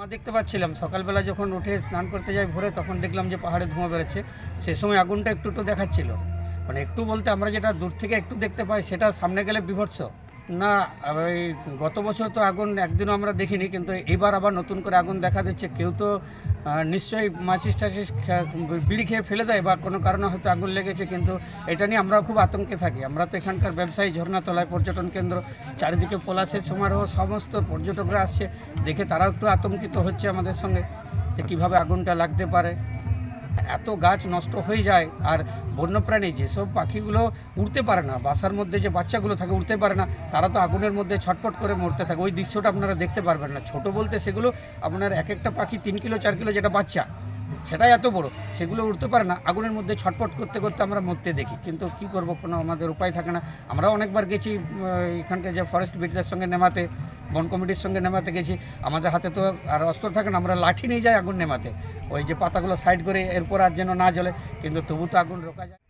ধোঁয়া দেখতে পাচ্ছিলাম। সকালবেলা যখন উঠে স্নান করতে যাই ভোরে, তখন দেখলাম যে পাহাড়ে ধোঁয়া বেরোচ্ছে। সে সময় আগুনটা একটু একটু দেখাচ্ছিল, মানে একটু বলতে আমরা যেটা দূর থেকে একটু দেখতে পাই, সেটা সামনে গেলে বিভৎস। না, ওই গত বছর তো আগুন একদিনও আমরা দেখিনি, কিন্তু এবার আবার নতুন করে আগুন দেখা দিচ্ছে। কেউ তো নিশ্চয়ই মাচিস টাচিস বিড়ি খেয়ে ফেলে দেয়, বা কোনো কারণে হয়তো আগুন লেগেছে। কিন্তু এটা নিয়ে আমরা খুব আতঙ্কে থাকি। আমরা তো এখানকার ব্যবসায়ী, ঝর্ণাতলায় পর্যটন কেন্দ্র, চারিদিকে পলাশের সমারোহ, সমস্ত পর্যটকরা আসছে, দেখে তারাও একটু আতঙ্কিত হচ্ছে আমাদের সঙ্গে, যে কীভাবে আগুনটা লাগতে পারে। এত গাছ নষ্ট হয়ে যায়, আর বন্যপ্রাণী যেসব পাখিগুলো উড়তে পারে না, বাসার মধ্যে যে বাচ্চাগুলো থাকে উড়তে পারে না, তারা তো আগুনের মধ্যে ছটফট করে মরতে থাকে। ওই দৃশ্যটা আপনারা দেখতে পারবেন না। ছোট বলতে সেগুলো আপনার এক একটা পাখি 3 কিলো 4 কিলো যেটা বাচ্চা, সেটাই এত বড়, সেগুলো উঠতে পারে না। আগুনের মধ্যে ছটফট করতে করতে আমরা মরতে দেখি, কিন্তু কি করব, কোনো আমাদের উপায় থাকে না। আমরা অনেকবার গেছি এখানকার যে ফরেস্ট বিটদের সঙ্গে নেমাতে, বন কমিটির সঙ্গে নেমাতে গেছি। আমাদের হাতে তো আর অস্ত্র থাকে না, আমরা লাঠি নিয়ে যাই আগুন নেমাতে, ওই যে পাতাগুলো সাইড করে, এরপর আর যেন না জ্বলে, কিন্তু তবু তো আগুন রোকা যায়।